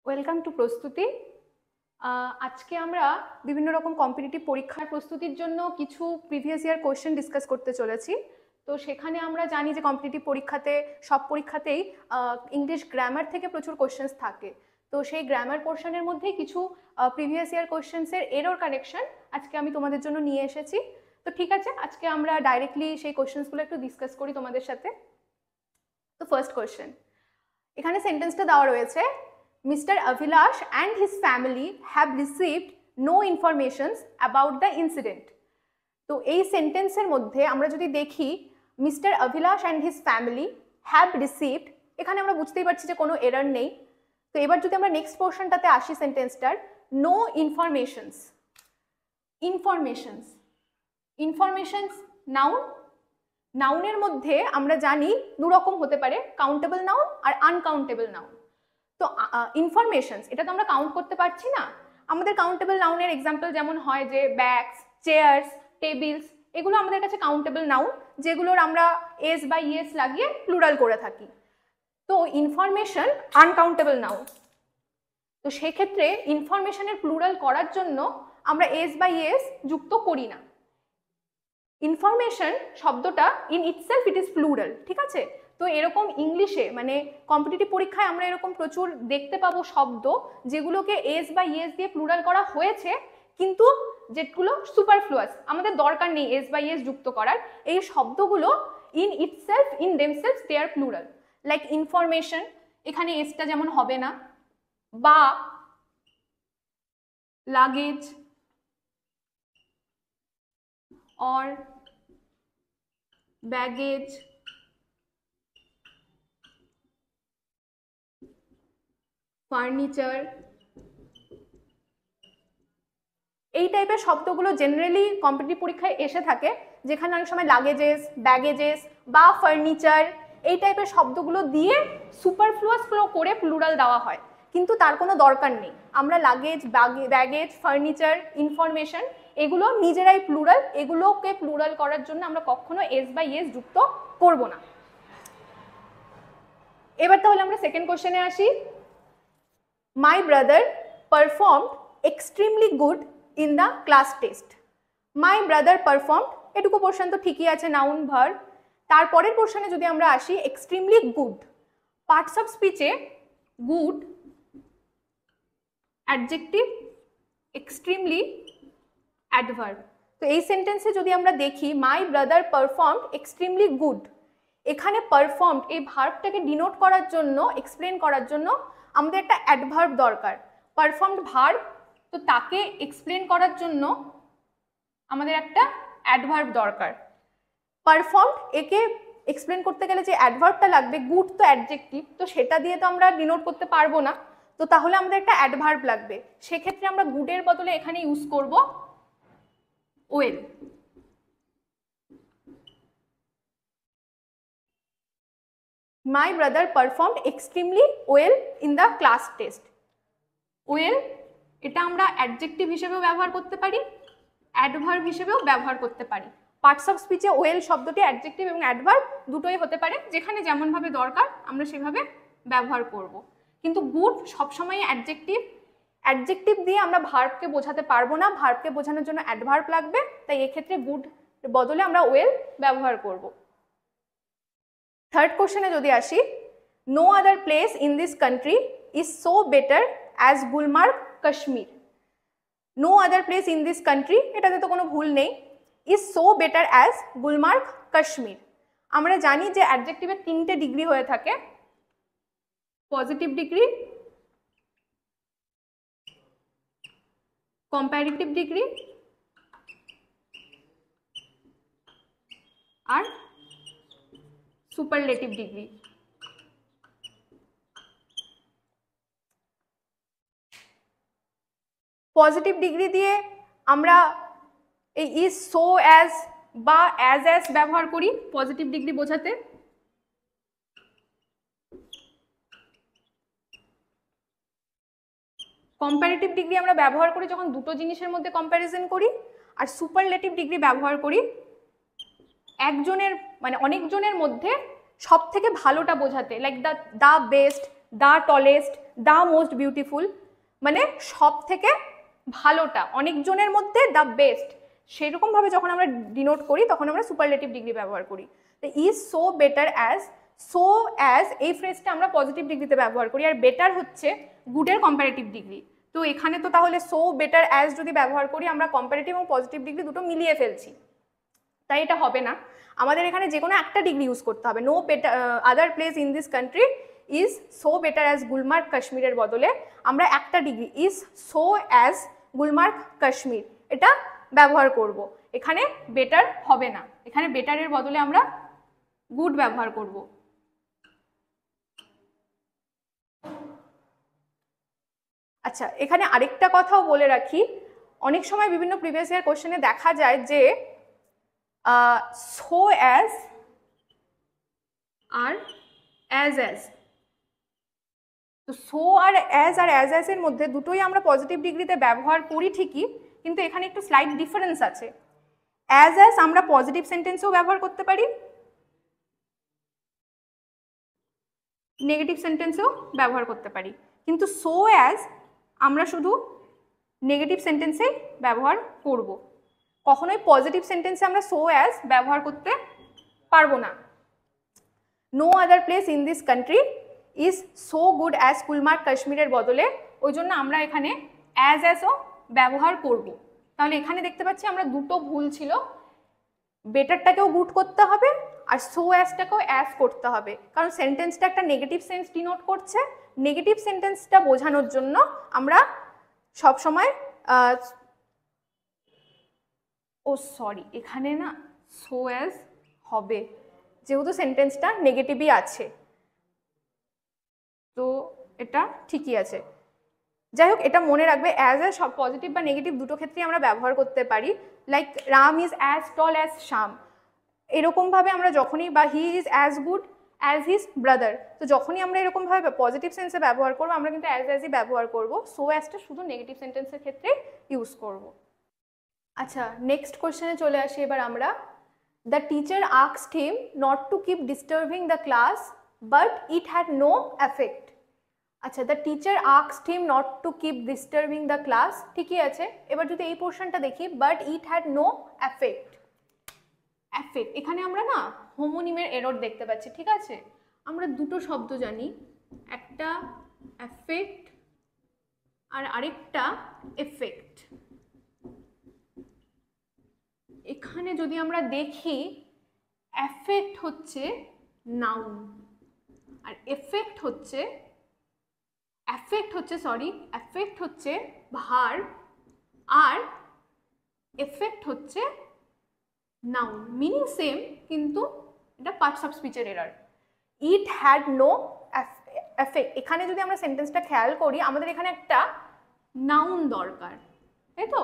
Welcome to প্রস্তুতি। আজকে আমরা বিভিন্ন রকম কম্পিটিটিভ পরীক্ষার প্রস্তুতির জন্য কিছু প্রিভিয়াস ইয়ার কোয়েশ্চেন ডিসকাস করতে চলেছি। তো সেখানে আমরা জানি যে কম্পিটিটিভ পরীক্ষাতে সব পরীক্ষাতেই ইংলিশ গ্রামার থেকে প্রচুর কোয়েশ্চেন্স থাকে। তো সেই গ্রামার পোর্শনের মধ্যেই কিছু প্রিভিয়াস ইয়ার কোয়েশ্চেন্সের এরর কারেকশন আজকে আমি তোমাদের জন্য নিয়ে এসেছি। তো ঠিক আছে, আজকে আমরা ডাইরেক্টলি সেই কোয়েশ্চেন্সগুলো একটু ডিসকাস করি তোমাদের সাথে। তো ফার্স্ট কোয়েশ্চেন, এখানে সেন্টেন্সটা দেওয়া রয়েছে, Mr. Avilash and his family have received no informations about the incident. তো এই সেন্টেন্সের মধ্যে আমরা যদি দেখি mister Abhilash and his family have received, এখানে আমরা বুঝতেই পারছি যে কোনো এরর নেই। তো এবার যদি আমরা নেক্সট পোর্শনটাতে আসি সেন্টেন্সটার, নো ইনফরমেশনস। ইনফরমেশনস নাউন, নাউনের মধ্যে আমরা জানি দুরকম হতে পারে, কাউন্টেবল নাউন আর আনকাউন্টেবল নাউন। তো ইনফরমেশনস এটা তো আমরা কাউন্ট করতে পারছি না। আমাদের কাউন্টেবল নাউনের এক্সাম্পল যেমন হয় যে ব্যাগস, চেয়ার্স, টেবিলস, এগুলো আমাদের কাছে কাউন্টেবল নাউন, যেগুলোর আমরা এস বা ইএস লাগিয়ে প্লুরাল করে থাকি। তো ইনফরমেশন আনকাউন্টেবল নাউন। তো সেক্ষেত্রে ইনফরমেশনের প্লুরাল করার জন্য আমরা এস বা ইএস যুক্ত করি না। ইনফরমেশন শব্দটা in itself it is plural, ঠিক আছে? তো এরকম ইংলিশে মানে কম্পিটিটিভ পরীক্ষায় আমরা এরকম প্রচুর দেখতে পাবো শব্দ যেগুলোকে এস বা ইএস দিয়ে প্লুরাল করা হয়েছে, কিন্তু যেগুলো সুপারফ্লুয়াস, আমাদের দরকার নেই এস বা ইএস যুক্ত করার, এই শব্দগুলো in itself in themselves they are plural. Like information, এখানে এসটা যেমন হবে না, বা লাগেজ or baggage, ফার্নিচার, এই টাইপের শব্দগুলো জেনারেলি কম্পিটিটিভ পরীক্ষায় এসে থাকে, যেখানে অনেক সময় লাগেজেস, ব্যাগেজেস বা ফার্নিচার এই টাইপের শব্দগুলো দিয়ে সুপারফ্লুয়াস করে প্লুরাল দেওয়া হয়, কিন্তু তার কোনো দরকার নেই। আমরা লাগেজ, ব্যাগেজ, ফার্নিচার, ইনফরমেশন এগুলো নিজেরাই প্লুরাল, এগুলোকে প্লুরাল করার জন্য আমরা কখনো এস বা ইএস যুক্ত করব না। এবার তাহলে আমরা সেকেন্ড কোশ্চেনে আসি। মাই brother performed extremely good in the class test. My brother performed, এটুকু পোর্শন তো ঠিকই আছে, নাউন ভার্ব। তারপরের পোর্শনে যদি আমরা আসি, এক্সট্রিমলি গুড, পার্টস অফ স্পিচে গুড অ্যাডজেক্টিভ, এক্সট্রিমলি অ্যাডভার্ব। তো এই সেন্টেন্সে যদি আমরা দেখি my brother performed extremely good, এখানে পারফর্মড এই ভার্বটাকে ডিনোট করার জন্য, এক্সপ্লেন করার জন্য আমাদের একটা অ্যাডভার্ব দরকার। পারফর্মড ভার্ব, তো তাকে এক্সপ্লেন করার জন্য আমাদের একটা অ্যাডভার্ব দরকার। পারফর্মড একে এক্সপ্লেন করতে গেলে যে অ্যাডভার্বটা লাগবে, গুড তো অ্যাডজেক্টিভ, তো সেটা দিয়ে তো আমরা ডিনোট করতে পারবো না। তো তাহলে আমাদের একটা অ্যাডভার্ব লাগবে, সেক্ষেত্রে আমরা গুডের বদলে এখানে ইউজ করব well. My brother performed extremely well in the class test. Well এটা আমরা অ্যাডজেক্টিভ হিসেবেও ব্যবহার করতে পারি, অ্যাডভার্ব হিসেবেও ব্যবহার করতে পারি। পার্টস অফ স্পিচে ওয়েল শব্দটি অ্যাডজেক্টিভ এবং অ্যাডভার্ব দুটোই হতে পারে, যেখানে যেমনভাবে দরকার আমরা সেভাবে ব্যবহার করব। কিন্তু গুড সবসময় অ্যাডজেক্টিভ, অ্যাডজেক্টিভ দিয়ে আমরা ভার্বকে বোঝাতে পারবো না, ভার্বকে বোঝানোর জন্য অ্যাডভার্ব লাগবে, তাই এক্ষেত্রে গুড বদলে আমরা ওয়েল ব্যবহার করব। থার্ড কোশ্চেনে যদি আসি, no other place in this country is so better as Gulmarg Kashmir. No other place in this country, এটাতে তো কোনো ভুল নেই, is so better as Gulmarg Kashmir. আমরা জানি যে অ্যাডজেক্টিভের 3টে ডিগ্রি হয়ে থাকে, পজিটিভ ডিগ্রি, কম্প্যারেটিভ ডিগ্রি আর সুপারলেটিভ ডিগ্রি। পজিটিভ ডিগ্রি দিয়ে আমরা এই ইজ, সো, অ্যাজ বা অ্যাজ ব্যবহার করি পজিটিভ ডিগ্রি বোঝাতে। কম্প্যারেটিভ ডিগ্রি আমরা ব্যবহার করি যখন দুটো জিনিসের মধ্যে কম্প্যারিজন করি, আর সুপারলেটিভ ডিগ্রি ব্যবহার করি একজনের মানে অনেকজনের মধ্যে সব থেকে ভালোটা বোঝাতে, like the best, the tallest, the most beautiful, মানে সব থেকে ভালোটা, অনেকজনের মধ্যে দ্য বেস্ট, সেরকমভাবে যখন আমরা ডিনোট করি তখন আমরা সুপারলেটিভ ডিগ্রি ব্যবহার করি। তো is so better as, so as এই ফ্রেজটা আমরা পজিটিভ ডিগ্রিতে ব্যবহার করি, আর বেটার হচ্ছে গুডের কম্পারেটিভ ডিগ্রি। তো এখানে তো তাহলে সো বেটার অ্যাজ যদি ব্যবহার করি আমরা কম্পারেটিভ এবং পজিটিভ ডিগ্রি দুটো মিলিয়ে ফেলছি, তাই এটা হবে না। আমাদের এখানে যে কোনো একটা ডিগ্রি ইউজ করতে হবে। No better other place in this country is so better as Gulmarg কাশ্মীরের বদলে আমরা একটা degree is so as Gulmarg Kashmir এটা ব্যবহার করব। এখানে বেটার হবে না, এখানে বেটারের বদলে আমরা গুড ব্যবহার করব। আচ্ছা, এখানে আরেকটা কথাও বলে রাখি, অনেক সময় বিভিন্ন প্রিভিয়াস ইয়ার কোশ্চেনে দেখা যায় যে সো অ্যাজ আর অ্যাজ, তো সো আর অ্যাজ এর মধ্যে দুটোই আমরা পজিটিভ ডিগ্রিতে ব্যবহার করি ঠিকই, কিন্তু এখানে একটু স্লাইট ডিফারেন্স আছে। অ্যাজ আমরা পজিটিভ সেন্টেন্সেও ব্যবহার করতে পারি, নেগেটিভ সেন্টেন্সেও ব্যবহার করতে পারি, কিন্তু সো অ্যাজ আমরা শুধু নেগেটিভ সেন্টেন্সেই ব্যবহার করব, কখনোই পজিটিভ সেন্টেন্সে আমরা সো অ্যাজ ব্যবহার করতে পারবো না। No other place in this country is so good as Gulmarg কাশ্মীরের বদলে ওই জন্য আমরা এখানে অ্যাজও ব্যবহার করব। তাহলে এখানে দেখতে পাচ্ছি আমরা দুটো ভুল ছিল, বেটারটাকেও গুড করতে হবে আর সো অ্যাজটাকেও অ্যাজ করতে হবে, কারণ সেন্টেন্সটা একটা নেগেটিভ সেন্স ডিনোট করছে। নেগেটিভ সেন্টেন্সটা বোঝানোর জন্য আমরা সবসময় এখানে না সো অ্যাজ হবে, যেহেতু সেন্টেন্সটা নেগেটিভই আছে, তো এটা ঠিকই আছে। যাই হোক, এটা মনে রাখবে, অ্যাজ এ সব পজিটিভ বা নেগেটিভ দুটো ক্ষেত্রেই আমরা ব্যবহার করতে পারি। Like Ram is as tall as Shyam, এরকমভাবে আমরা যখনই, বা he is as good as his brother, তো যখনই আমরা এরকমভাবে পজিটিভ সেন্সে ব্যবহার করবো আমরা কিন্তু অ্যাজই ব্যবহার করব, সো অ্যাজটা শুধু নেগেটিভ সেন্টেন্সের ক্ষেত্রে ইউজ করব। আচ্ছা, নেক্সট কোয়েশ্চেনে চলে আসি এবার আমরা। The teacher asked him not to keep disturbing the class but it had no effect. আচ্ছা, the teacher asked him not to keep disturbing the class, ঠিকই আছে। এবার যদি এই পোর্শনটা দেখি, but it had no effect, effect এখানে আমরা না হোমোনিমের এরর দেখতে পাচ্ছি, ঠিক আছে। আমরা দুটো শব্দ জানি, একটা এফেক্ট আর আরেকটা এফেক্ট। এখানে যদি আমরা দেখি, এফেক্ট হচ্ছে নাউন আর এফেক্ট হচ্ছে ভার্ব, আর এফেক্ট হচ্ছে নাউন, মিনিং সেম কিন্তু এটা পার্টস অফ স্পিচের error. It had no effect, এখানে যদি আমরা সেন্টেন্সটা খেয়াল করি আমাদের এখানে একটা নাউন দরকার, তাই তো,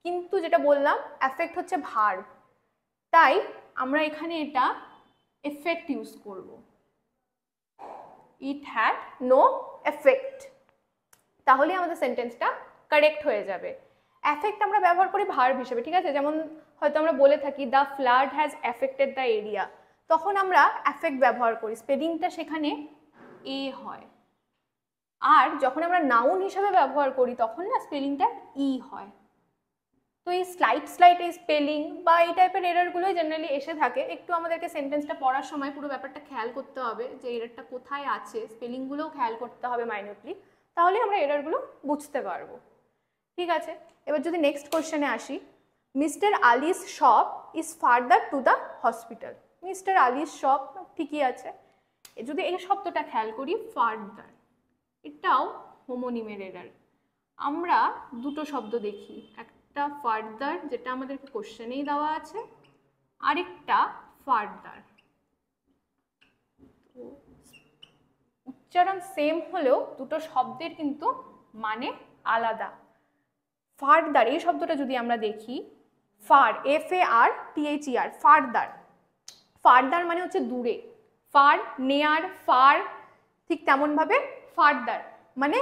কিন্তু যেটা বললাম এফেক্ট হচ্ছে ভার্ব, তাই আমরা এখানে এটা এফেক্ট ইউজ করব। ইট হ্যাড নো এফেক্ট, তাহলে আমাদের সেন্টেন্সটা কারেক্ট হয়ে যাবে। এফেক্ট আমরা ব্যবহার করি ভার্ব হিসেবে, ঠিক আছে। যেমন হয়তো আমরা বলে থাকি the flood has affected the area, তখন আমরা এফেক্ট ব্যবহার করি, স্পেলিংটা সেখানে এ হয়। আর যখন আমরা নাউন হিসেবে ব্যবহার করি তখন না স্পেলিংটা ই হয়। তো এই স্লাইট এই স্পেলিং বা এই টাইপের এররগুলোই জেনারেলি এসে থাকে। একটু আমাদেরকে সেন্টেন্সটা পড়ার সময় পুরো ব্যাপারটা খেয়াল করতে হবে যে এররটা কোথায় আছে, স্পেলিংগুলোও খেয়াল করতে হবে মাইনরলি, তাহলে আমরা এররগুলো বুঝতে পারবো, ঠিক আছে। এবার যদি নেক্সট কোশ্চেনে আসি, mister Ali's shop is farther to the hospital. Mister Ali's shop ঠিকই আছে, যদি এই শব্দটা খেয়াল করি ফার্দার, এটাও হোমোনিমের এরর। আমরা দুটো শব্দ দেখি, একটা ফার্দার যেটা আমাদেরকে কোশ্চেনেই দেওয়া আছে, আরেকটা ফার্দার। তো উচ্চারণ সেম হলেও দুটো শব্দের কিন্তু মানে আলাদা। ফার্দার এই শব্দটা যদি আমরা দেখি, ফার, FARTHER, ফার্দার, ফার্দার মানে হচ্ছে দূরে, ফার নেয়ার ফার, ঠিক তেমনভাবে ফার্দার মানে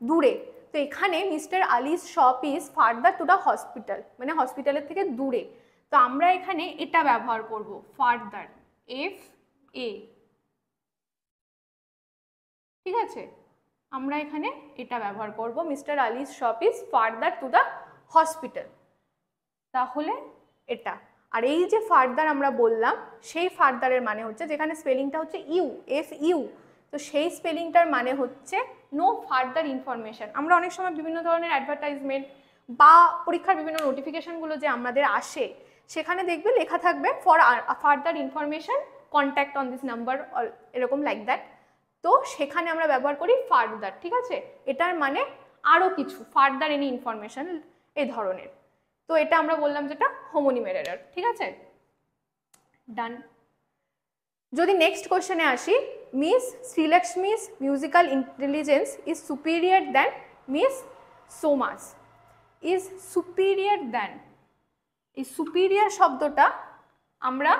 দূরে। তো এখানে mister Ali's shop is farther to the hospital, মানে হসপিটালের থেকে দূরে। তো আমরা এখানে এটা ব্যবহার করব, ফার্দার, FA। ঠিক আছে, আমরা এখানে এটা ব্যবহার করব, mister Ali's shop is farther to the hospital, তাহলে এটা। আর এই যে ফার্দার আমরা বললাম, সেই ফার্দারের মানে হচ্ছে, যেখানে স্পেলিংটা হচ্ছে ইউ, FU, তো সেই স্পেলিংটার মানে হচ্ছে নো ফার্দার ইনফরমেশন। আমরা অনেক সময় বিভিন্ন ধরনের অ্যাডভার্টাইজমেন্ট বা পরীক্ষার বিভিন্ন নোটিফিকেশনগুলো যে আমাদের আসে, সেখানে দেখবে লেখা থাকবে for further information contact on this number, এরকম লাইক দ্যাট। তো সেখানে আমরা ব্যবহার করি ফার্দার, ঠিক আছে, এটার মানে আরও কিছু, ফার্দার এনি ইনফরমেশন এই ধরনের। তো এটা আমরা বললাম যেটা হোমোনিমের এরর, ঠিক আছে, ডান। যদি নেক্সট কোশ্চেনে আসি, miss Srilakshmi's musical intelligence is superior than miss Soma's. Is superior than, এই সুপিরিয়র শব্দটা আমরা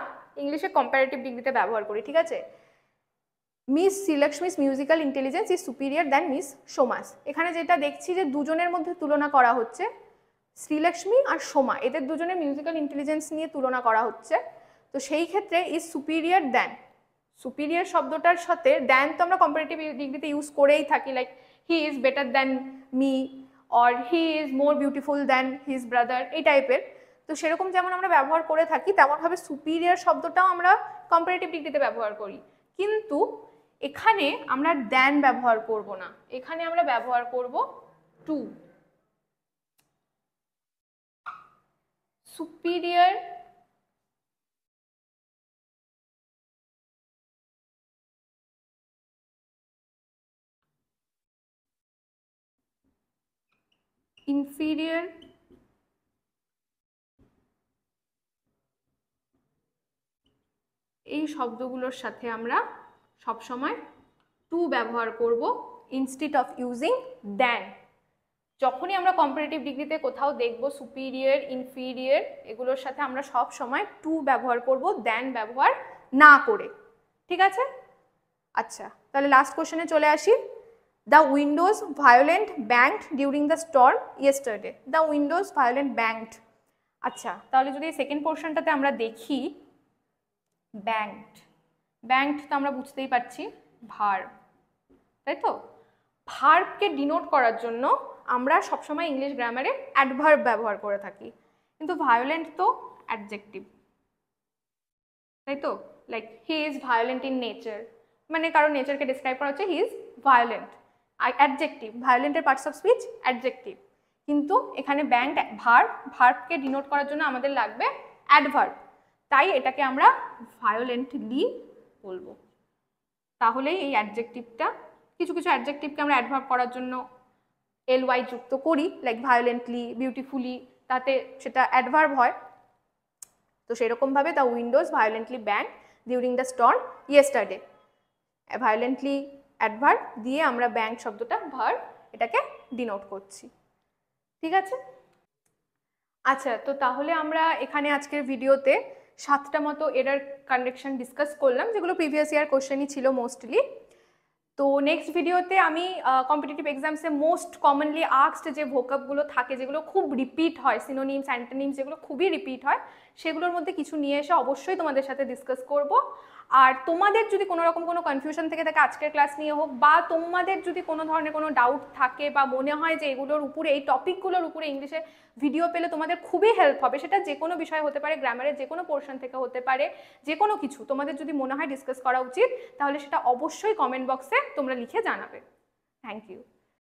ইংলিশে কম্পারেটিভ ডিগ্রিতে ব্যবহার করি, ঠিক আছে। Miss Srilakshmi's musical intelligence is superior than miss Soma's. এখানে যেটা দেখছি যে দুজনের মধ্যে তুলনা করা হচ্ছে, শ্রীলক্ষ্মী আর সোমা, এদের দুজনের মিউজিক্যাল ইন্টেলিজেন্স নিয়ে তুলনা করা হচ্ছে। তো সেই ক্ষেত্রে ইজ সুপিরিয়র দ্যান, সুপিরিয়র শব্দটার সাথে দ্যান তো আমরা কম্পারেটিভ ডিগ্রিতে ইউজ করেই থাকি, like he is better than me, or he is more beautiful than his brother, এই টাইপের। তো সেরকম যেমন আমরা ব্যবহার করে থাকি, তেমনভাবে সুপিরিয়র শব্দটাও আমরা কম্পারেটিভ ডিগ্রিতে ব্যবহার করি, কিন্তু এখানে আমরা দ্যান ব্যবহার করব না, এখানে আমরা ব্যবহার করব টু। superior inferior এই শব্দগুলোর সাথে আমরা সব সময় টু ব্যবহার করব ইনস্টেড অফ ইউজিং দ্যান। যখনই আমরা কম্পারেটিভ ডিগ্রিতে কোথাও দেখব সুপিরিয়র, ইনফিরিয়র, এগুলোর সাথে আমরা সব সময় টু ব্যবহার করব, দ্যান ব্যবহার না করে, ঠিক আছে। আচ্ছা, তাহলে লাস্ট কোশ্চেনে চলে আসি। The windows violent banged during the storm yesterday. The windows violent banged. আচ্ছা, তাহলে যদি সেকেন্ড পোর্শনটাতে আমরা দেখি, ব্যাংড, ব্যাংড তো আমরা বুঝতেই পারছি ভার্ব, তাই তো। ভার্বকে ডিনোট করার জন্য আমরা সবসময় ইংলিশ গ্রামারে অ্যাডভার্ব ব্যবহার করে থাকি, কিন্তু ভায়োলেন্ট তো অ্যাডজেক্টিভ, তাই তো। Like he is violent in nature, মানে কারণ নেচারকে ডিসক্রাইব করা হচ্ছে হি ইজ ভায়োলেন্ট, অ্যাডজেক্টিভ, ভায়োলেন্টের পার্টস অফ স্পিচ অ্যাডজেক্টিভ। কিন্তু এখানে ব্যাংড ভার্ব, ভার্বকে ডিনোট করার জন্য আমাদের লাগবে অ্যাডভার্ব, তাই এটাকে আমরা ভায়োলেন্টলি বলবো। তাহলেই এই অ্যাডজেক্টিভটা, কিছু কিছু অ্যাডজেক্টিভকে আমরা অ্যাডভার্ব করার জন্য ly যুক্ত করি, লাইক ভায়োলেন্টলি, বিউটিফুলি, তাতে সেটা অ্যাডভার্ব হয়। তো সেরকমভাবে the windows violently banged during the storm yesterday, violently adverb দিয়ে আমরা ব্যাংড শব্দটা ভার্ব, এটাকে ডিনোট করছি, ঠিক আছে। আচ্ছা, তো তাহলে আমরা এখানে আজকের ভিডিওতে 7টা মতো এরর কারেকশন ডিসকাস করলাম, যেগুলো প্রিভিয়াস ইয়ার কোশ্চেনই ছিল মোস্টলি। তো নেক্সট ভিডিওতে আমি কম্পিটিটিভ এক্সামসে মোস্ট কমনলি আস্কড যে ভোকাবগুলো থাকে, যেগুলো খুব রিপিট হয়, সিনোনিমস, অ্যান্টোনিমস, যেগুলো খুবই রিপিট হয়, সেগুলোর মধ্যে কিছু নিয়ে এসে অবশ্যই তোমাদের সাথে ডিসকাস করব। আর তোমাদের যদি কোনো রকম কোনো কনফিউশন থেকে থাকে আজকের ক্লাস নিয়ে হোক, বা তোমাদের যদি কোনো ধরনের কোনো ডাউট থাকে, বা মনে হয় যে এগুলোর উপরে, এই টপিকগুলোর উপরে ইংলিশে ভিডিও পেলে তোমাদের খুবই হেল্প হবে, সেটা যে কোনো বিষয় হতে পারে, গ্রামারের যে কোনো পোর্শন থেকে হতে পারে, যে কোনো কিছু তোমাদের যদি মনে হয় ডিসকাস করা উচিত, তাহলে সেটা অবশ্যই কমেন্ট বক্সে তোমরা লিখে জানাবে। Thank you.